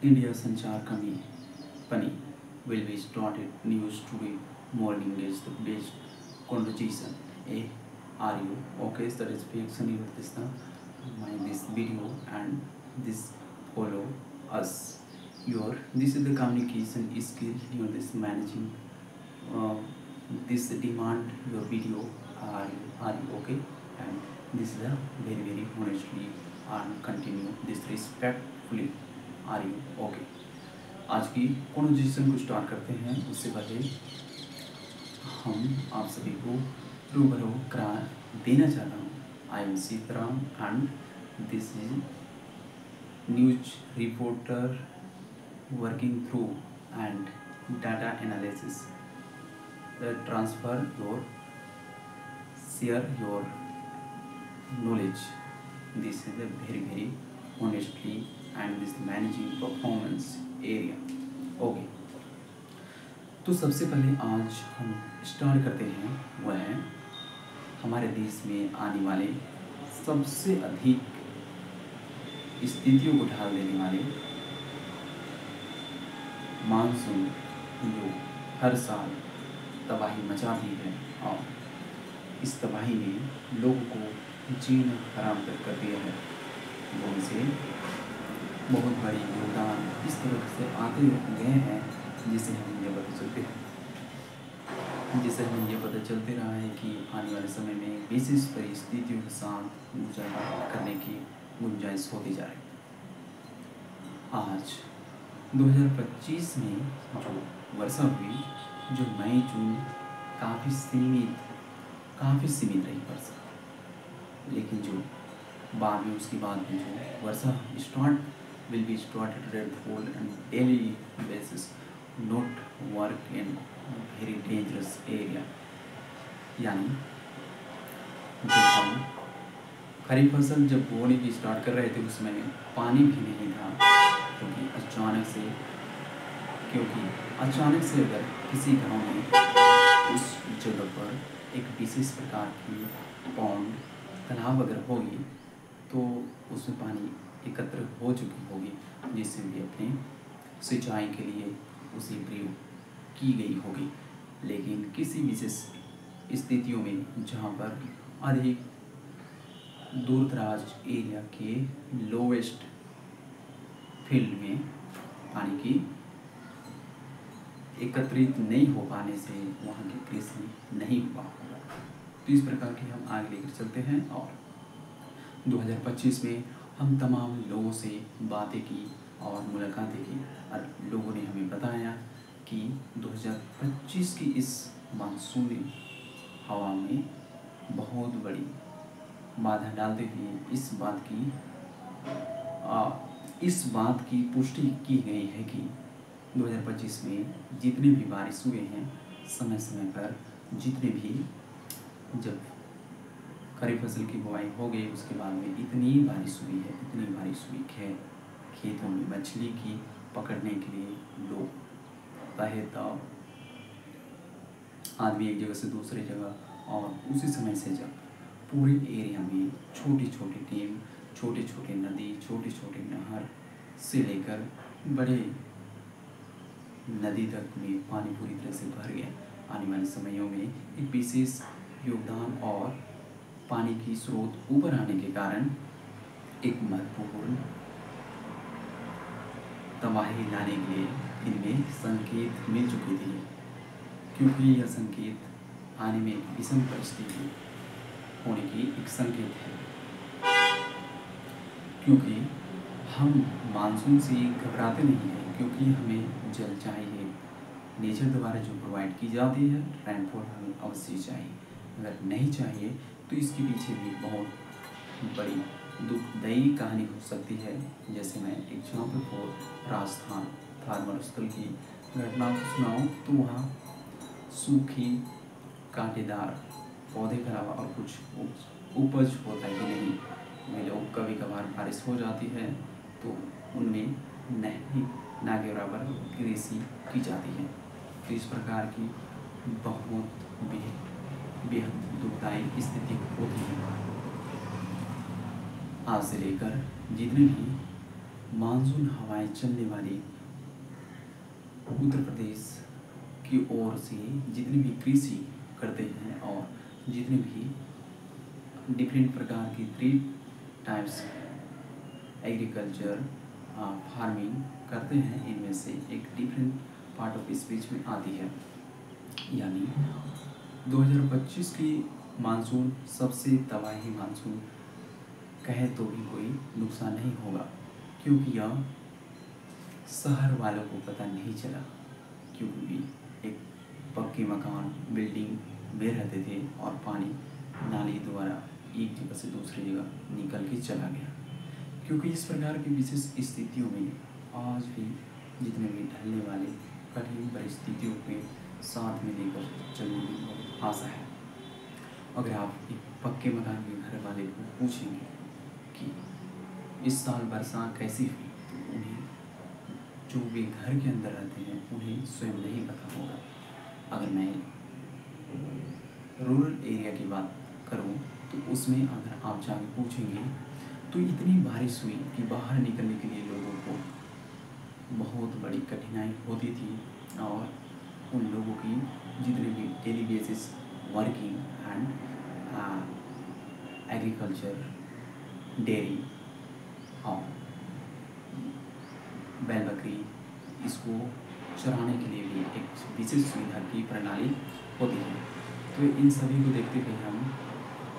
India Sanchar Company will be started news today morning is the best conversation. Are you okay? That is reaction with this video and this follow us. This is the communication skill. This managing uh, this demand your video. Are you okay? And this is a very honestly and continue this respectfully. Are you okay? आज की conversation को start करते हैं। उससे पहले हम आप सभी को रूबरू करा देना चाहता हूँ। I am Sitaram and this is news reporter working through and data analysis transfer your share your knowledge. This is a very honestly and this managing performance area. Okay. तो सबसे पहले आज हम स्टार्ट करते हैं वह है हमारे देश में आने वाले सबसे अधिक स्थितियों को ढाल देने वाले मानसून जो हर साल तबाही मचाती है और इस तबाही ने लोगों को जीना हराम कर दिया है। वो इसे बहुत बड़ी योगदान इस तरह से आते गए हैं जिससे हमें ये पता चलते रहा है कि आने वाले समय में विशेष परिस्थितियों के साथ गुजारा करने की गुंजाइश होती जा रही है। आज 2025 में जो वर्षा हुई, जो मई जून काफ़ी सीमित रही वर्षा, लेकिन जो बाद में उसके बाद में जो वर्षा will be started rainfall and daily basis, not work in very dangerous area. यानी जब हम खरीफ फसल जब बोने की स्टार्ट कर रहे थे उसमें पानी भी नहीं था, क्योंकि अचानक से अगर किसी गांव में उस जगह पर एक विशेष प्रकार की पौंड तालाब अगर होगी तो उसमें पानी एकत्र हो चुकी होगी, जिससे भी अपने सिंचाई के लिए उसे प्रयोग की गई होगी। लेकिन किसी विशेष स्थितियों में जहाँ पर अधिक दूर दराज एरिया के लोवेस्ट फील्ड में पानी की एकत्रित नहीं हो पाने से वहाँ की कृषि नहीं हुआ होगा। तो इस प्रकार की हम आगे लेकर चलते हैं और 2025 में हम तमाम लोगों से बातें की और मुलाकातें की और लोगों ने हमें बताया कि 2025 की इस मानसूनी हवा में बहुत बड़ी बाधा डालते हुए इस बात की पुष्टि की गई है कि 2025 में जितने भी बारिश हुए हैं समय समय पर, जितने भी जब खरीफ फसल की बुआई हो गई उसके बाद में इतनी बारिश हुई खेतों में मछली की पकड़ने के लिए लोग तहेताब आदमी एक जगह से दूसरी जगह, और उसी समय से जब पूरे एरिया में छोटी टीम, छोटे नदी, छोटे नहर से लेकर बड़े नदी तक में पानी पूरी तरह से भर गया। आने वाले समयों में एक विशेष योगदान और पानी की स्रोत ऊपर आने के कारण एक महत्वपूर्ण तबाही लाने के लिए इनमें संकेत मिल चुकी थी, क्योंकि यह संकेत आने में एक विषम परिस्थिति होने की एक संकेत है। क्योंकि हम मानसून से घबराते नहीं हैं, क्योंकि हमें जल चाहिए, नेचर द्वारा जो प्रोवाइड की जाती है रेनफॉल हमें अवश्य चाहिए। अगर नहीं चाहिए तो इसके पीछे भी बहुत बड़ी दुखदायी कहानी हो सकती है। जैसे मैं एग्जाम्पल फॉर राजस्थान फार्मर स्थल की घटना को सुनाऊँ तो वहाँ सूखी कांटेदार पौधे के अलावा और कुछ उपज होता ही नहीं। वे लोग कभी कभार बारिश हो जाती है तो उनमें ना के बराबर कृषि की जाती है। तो इस प्रकार की बहुत बेहद दुखदायी स्थिति होती है। आज से लेकर जितने भी मानसून हवाएं चलने वाली उत्तर प्रदेश की ओर से जितने भी कृषि करते हैं और जितने भी डिफरेंट प्रकार की 3 टाइप्स एग्रीकल्चर फार्मिंग करते हैं, इनमें से एक डिफरेंट पार्ट ऑफ स्पीच में आती है। यानी 2025 की मानसून सबसे तबाही मानसून कहे तो भी कोई नुकसान नहीं होगा, क्योंकि यह शहर वालों को पता नहीं चला, क्योंकि एक पक्के मकान बिल्डिंग में रहते थे और पानी नाली द्वारा एक जगह से दूसरी जगह निकल के चला गया। क्योंकि इस प्रकार की विशेष स्थितियों में आज भी जितने भी ढलने वाले कठिन परिस्थितियों के साथ में लेकर चलने की बहुत आशा है। अगर आप एक पक्के मकान के घर वाले को पूछेंगे कि इस साल बरसात कैसी हुई, तो उन्हें जो वे घर के अंदर रहते हैं उन्हें स्वयं नहीं पता होगा। अगर मैं रूरल एरिया की बात करूं तो उसमें अगर आप जाके पूछेंगे तो इतनी बारिश हुई कि बाहर निकलने के लिए लोगों को बहुत बड़ी कठिनाई होती थी, और उन लोगों की जितने भी daily basis working and agriculture, dairy और बैल बकरी, इसको चराने के लिए भी एक विशेष सुविधा की प्रणाली होती है। तो इन सभी को देखते हुए हम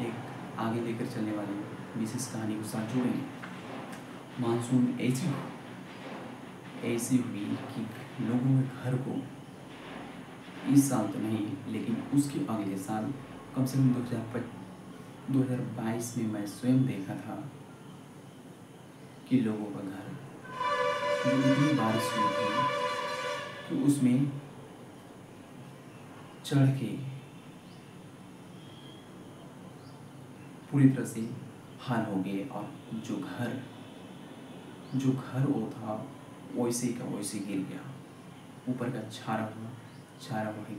एक आगे लेकर चलने वाली विशेष कहानी के साथ जुड़ेंगे। मानसून ऐसी हुई कि लोगों के घर को इस साल तो नहीं, लेकिन उसके अगले साल कम से कम 2022 में मैं स्वयं देखा था कि लोगों का घर जो इतनी बारिश हुई थी तो उसमें चढ़ के पूरी तरह से हाल हो गए, और जो घर वो था वैसे का वैसे गिर गया, ऊपर का छारा हुआ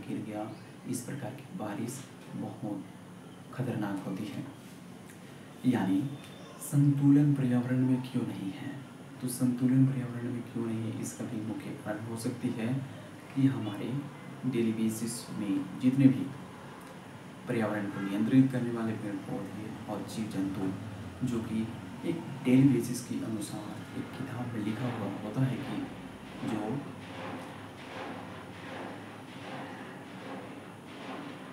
गिर गया। इस प्रकार की बारिश बहुत खतरनाक होती है। यानी संतुलन पर्यावरण में क्यों नहीं है? तो संतुलन पर्यावरण में क्यों नहीं है, इसका भी मुख्य कारण हो सकती है कि हमारे डेली बेसिस में जितने भी पर्यावरण को नियंत्रित करने वाले पेड़ पौधे और जीव जंतु, जो कि एक डेली बेसिस के अनुसार एक किताब में लिखा हुआ होता है कि जो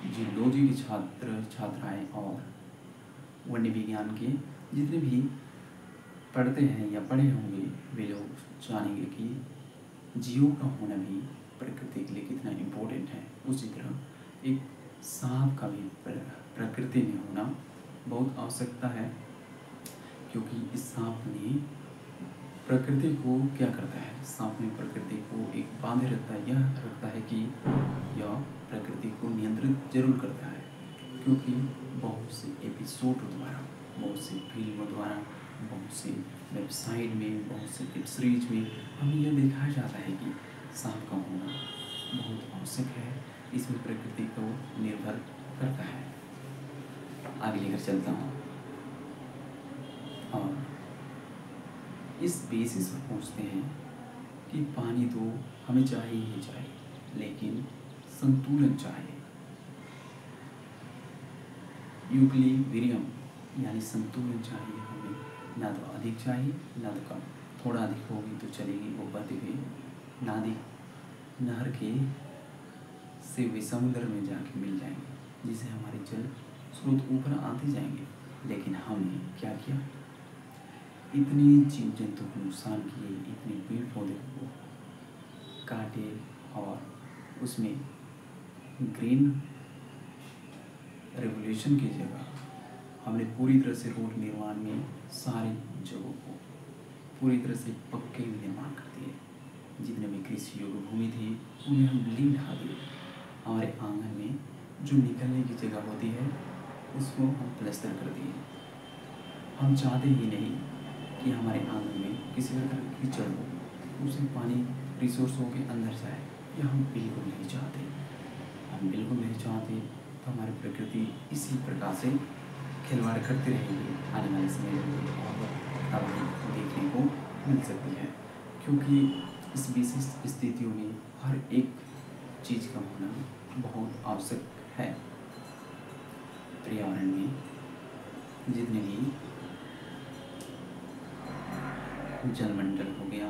जियोलॉजी के छात्र छात्राएं और वन्य विज्ञान के जितने भी पढ़ते हैं या पढ़े होंगे, वे लोग जानेंगे कि जीवों का होना भी प्रकृति के लिए कितना इम्पोर्टेंट है। उसी तरह एक सांप का भी प्रकृति में होना बहुत आवश्यकता है, क्योंकि इस सांप ने प्रकृति को क्या करता है, सांप में प्रकृति को एक बांधे रखता है, यह रखता है कि यह प्रकृति को नियंत्रित जरूर करता है। क्योंकि बहुत से एपिसोड द्वारा, बहुत से फिल्मों द्वारा, बहुत से वेबसाइट में, बहुत से वेब सीरीज में हमें यह दिखाया जाता है कि सांप का होना बहुत आवश्यक है, इसमें प्रकृति को निर्भर करता है। आगे लेकर चलता हूँ और इस बेसिस पर पहुँचते हैं कि पानी तो हमें चाहिए ही चाहिए, लेकिन संतुलन चाहिए। यूक्लिब्रियम यानी संतुलन चाहिए हमें, ना तो अधिक चाहिए ना तो कम। थोड़ा अधिक होगी तो चलेगी, वो बढ़ते हुए नहर के से वे समुद्र में जाके मिल जाएंगे, जिससे हमारे जल स्रोत ऊपर आते जाएंगे। लेकिन हमने क्या किया, इतने जीव जंतु को नुकसान किए, इतने पेड़ पौधे को काटे, और उसमें ग्रीन रेवोल्यूशन की जगह हमने पूरी तरह से रोड निर्माण में सारी जगहों को पूरी तरह से पक्के निर्माण कर दिए। जितने भी कृषि योग्य भूमि थी उन्हें हम लीन ढा दिए। हमारे आंगन में जो निकलने की जगह होती है उसको हम प्लास्टर कर दिए। हम चाहते ही नहीं कि हमारे आंगन में किसी प्रकार की कीचड़ हो, उसे पानी रिसोर्स हो के अंदर जाए, यह हम बिल्कुल नहीं चाहते। हम बिल्कुल नहीं चाहते, तो हमारी प्रकृति इसी प्रकार से खिलवाड़ करती रहेगी। आने वाले समय में और तबाही देखने को मिल सकती है, क्योंकि इस विशिष्ट स्थितियों में हर एक चीज़ का होना बहुत आवश्यक है। पर्यावरण में जितने भी जलमंडल हो गया,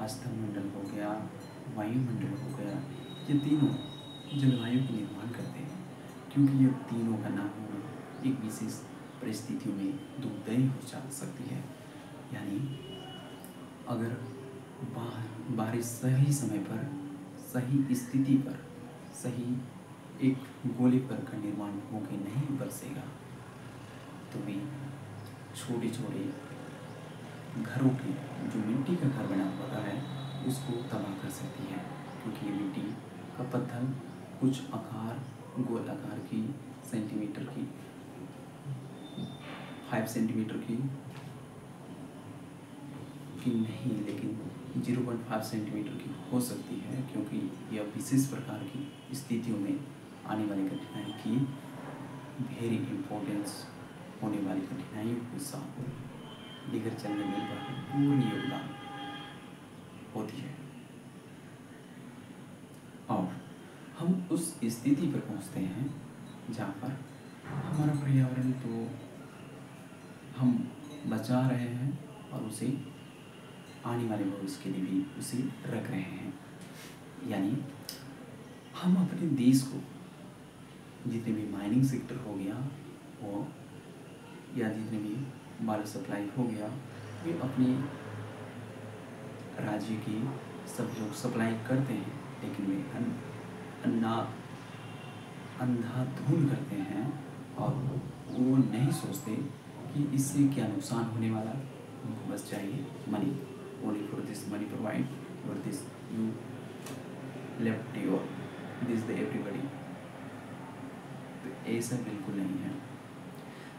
स्थलमंडल हो गया, वायुमंडल हो गया, ये तीनों जलवायु का निर्माण करते हैं, क्योंकि ये तीनों का ना होना एक विशेष परिस्थितियों में दुखदायी हो जा सकती है। यानी अगर बारिश सही समय पर, सही स्थिति पर, सही एक गोले पर का निर्माण होकर नहीं बरसेगा तो भी छोटे छोटे घरों के जो मिट्टी का घर बना होता है उसको तबाह कर सकती है, क्योंकि ये मिट्टी का पत्थर कुछ आकार, गोल आकार की, सेंटीमीटर की, 5 सेंटीमीटर की नहीं, लेकिन 0.5 सेंटीमीटर की हो सकती है, क्योंकि यह विशेष प्रकार की स्थितियों में आने वाली कठिनाई की वेरी इम्पोर्टेंस होने वाली कठिनाइयों के साथ लेकर चलने में भरपूर योगदान होती है। और हम उस स्थिति पर पहुंचते हैं जहाँ पर हमारा पर्यावरण तो हम बचा रहे हैं और उसे आने वाले भविष्य के लिए भी उसे रख रहे हैं। यानी हम अपने देश को जितने भी माइनिंग सेक्टर हो गया वो, या जितने भी वाटर सप्लाई हो गया, वे अपने राज्य की सब लोग सप्लाई करते हैं, लेकिन वे अंधाधुंध करते हैं और वो नहीं सोचते कि इससे क्या नुकसान होने वाला। उनको बस चाहिए money, only for this money provide और this you left your this the everybody. तो ऐसा बिल्कुल नहीं है।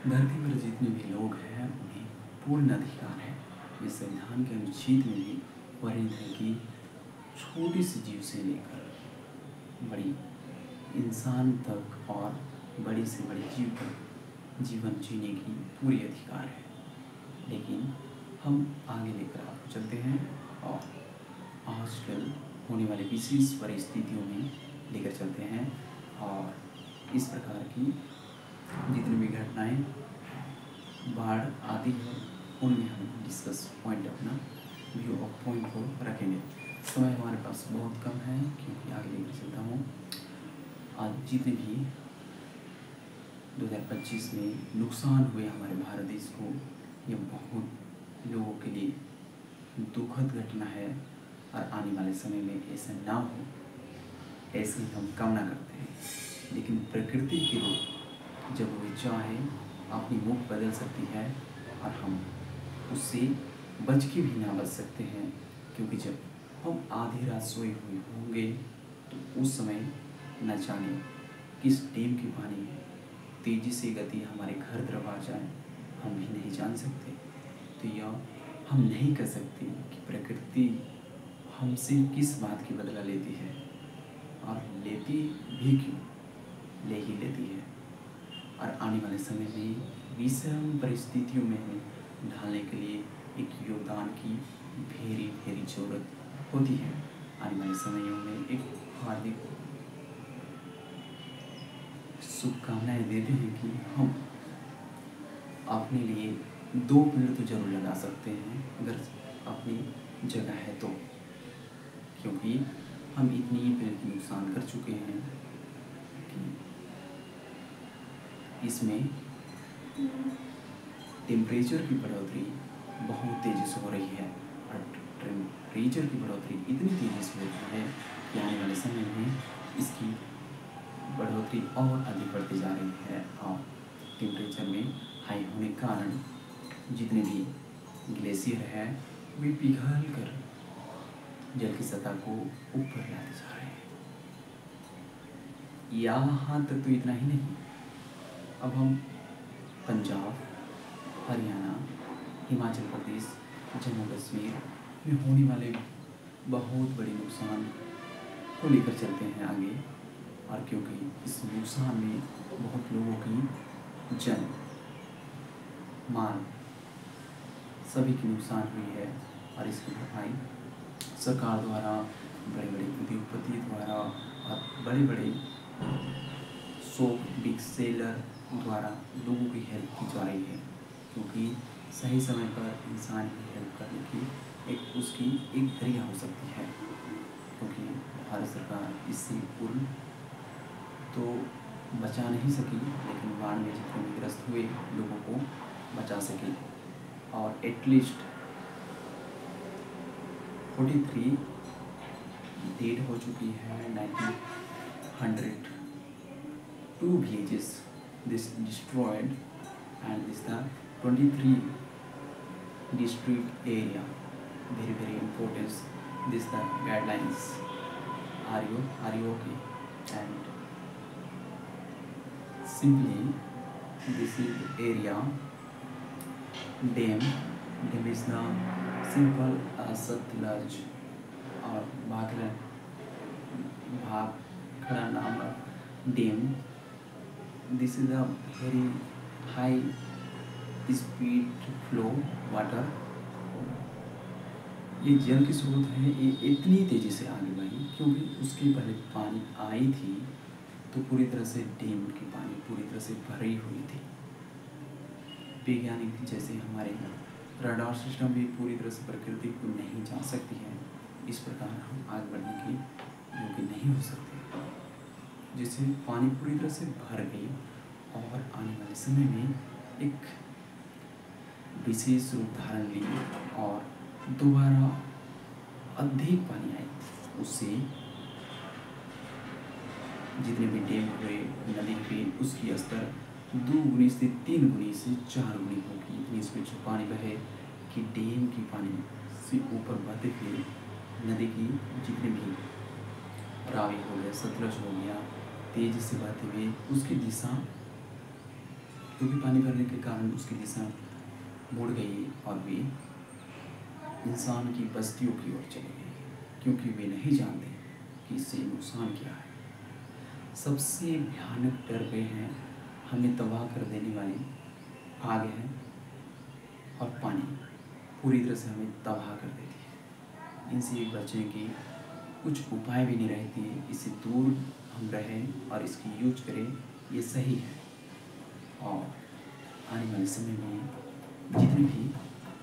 धरती पर जितने भी लोग हैं उन्हें पूर्ण अधिकार है। ये संविधान के अनुच्छेद में भी वर्णित है कि छोटी सी जीव से लेकर बड़ी इंसान तक और बड़ी से बड़ी जीव तक जीवन जीने की पूरी अधिकार है। लेकिन हम आगे लेकर आपको चलते हैं और आजकल होने वाली विशेष परिस्थितियों में लेकर चलते हैं, और इस प्रकार की जितनी भी घटनाएं बाढ़ आती है उनमें हम डिस्कस पॉइंट अपना व्यू ऑफ पॉइंट को रखेंगे। समय हमारे पास बहुत कम है, क्योंकि आगे लेकर चलता हूँ। आज जितने भी 2025 में नुकसान हुए हमारे भारत देश को, यह बहुत लोगों के लिए दुखद घटना है, और आने वाले समय में ऐसा ना हो ऐसे हम कामना करते हैं। लेकिन प्रकृति के रूप जब वो चाहे अपनी मुख बदल सकती है, और हम उससे बच के भी ना बच सकते हैं, क्योंकि जब हम आधी रात सोए हुए होंगे तो उस समय न जाने किस डैम की पानी तेजी से गति हमारे घर तरफ आ जाए, हम भी नहीं जान सकते। तो यह हम नहीं कह सकते कि प्रकृति हमसे किस बात की बदला लेती है, और लेती भी क्यों, ले ही लेती है। और आने वाले समय में विषम परिस्थितियों में हमें ढालने के लिए एक योगदान की भेरी ज़रूरत होती है। आने वाले समयों में एक हार्दिक शुभकामनाएं देते हैं कि हम अपने लिए 2 पेड़ तो जरूर लगा सकते हैं, अगर अपनी जगह है तो, क्योंकि हम इतनी पेड़ की नुकसान कर चुके हैं कि इसमें टेम्परेचर की बढ़ोतरी बहुत तेज़ी से हो रही है, और टेम्परेचर की बढ़ोतरी इतनी तेज़ी से हो रही है कि आने वाले समय में इसकी बढ़ोतरी और अधिक बढ़ती जा रही है। और टेम्परेचर में हाई होने के कारण जितने भी ग्लेशियर है वे पिघल कर जल की सतह को ऊपर लाते जा रहे हैं। यहाँ तक तो इतना ही नहीं, अब हम पंजाब, हरियाणा, हिमाचल प्रदेश, जम्मू कश्मीर में होने वाले बहुत बड़े नुकसान को लेकर चलते हैं आगे। और क्योंकि इस नुकसान में बहुत लोगों की जान, माल सभी की नुकसान हुई है, और इसकी भरपाई सरकार द्वारा, बड़े बड़े उद्योगपति द्वारा और बड़े बड़े शॉप बिग सेलर द्वारा लोगों की हेल्प की जा रही है, क्योंकि सही समय पर इंसान की हेल्प करने की उसकी एक जरिया हो सकती है। क्योंकि भारत सरकार इससे पूर्ण तो बचा नहीं सकी, लेकिन बाढ़ में जितने भी ग्रस्त हुए लोगों को बचा सकी। और एटलीस्ट 43 डेड हो चुकी है। 1900 2 villages this destroyed, and this the 23 district area, very important. This the guidelines. Are you okay? And simply this is area dam is the simple Satluj or Bhakra Nama dam. This is a very high speed flow water. ये जल की स्रोत है, ये इतनी तेज़ी से आगे बढ़ी क्योंकि उसकी पहले पानी आई थी तो पूरी तरह से डैम की पानी पूरी तरह से भरी हुई थी। वैज्ञानिक जैसे हमारे रडार सिस्टम भी पूरी तरह से प्रकृति को नहीं जान सकती है, इस प्रकार हम आगे बढ़ने की योग्य नहीं हो सकते, जिससे पानी पूरी तरह से भर गई और आने वाले समय में एक विशेष रूप धारण ली और दोबारा अधिक पानी आई। उससे जितने भी डैम हुए, नदी हुई, उसकी स्तर 2 गुनी से 3 गुनी से 4 गुनी होगी। इतनी स्पीड से पानी बहे कि डैम की पानी से ऊपर बहते हुए नदी की जितने भी रावी हो गया, सतलज हो गया, तेजी से बहते हुए उसकी दिशा, क्योंकि पानी भरने के कारण उसकी दिशा मुड़ गई और वे इंसान की बस्तियों की ओर चले गए, क्योंकि वे नहीं जानते कि इससे नुकसान क्या है। सबसे भयानक डर वे हैं, हमें तबाह कर देने वाली आग है और पानी पूरी तरह से हमें तबाह कर देती है। इनसे बचने की कुछ उपाय भी नहीं रहती, इससे दूर हम रहें और इसकी यूज करें, ये सही है। और आने वाले समय में जितनी भी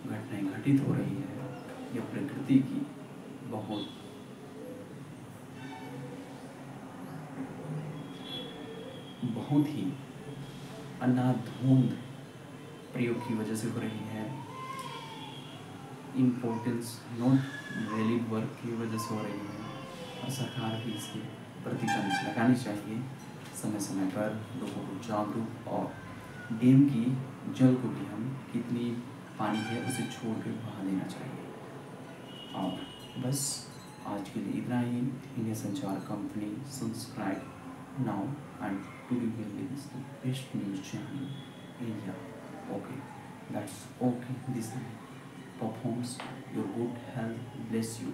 घटनाएं घटित हो रही है, यह प्रकृति की बहुत ही अनाधूंध प्रयोग की वजह से हो रही है। इम्पोर्टेंस नॉट वैलिड वर्क की वजह से हो रही है और सरकार भी इसके प्रतिबंध लगानी चाहिए। समय समय पर लोगों को जागरूक और डैम की जल को भी हम कितनी पानी है उसे छोड़ कर बहा देना चाहिए। और बस आज के लिए इतना ही। इंडिया संचार company subscribe now and today will is the best news channel India. Okay, that's okay, this performs your good health, bless you.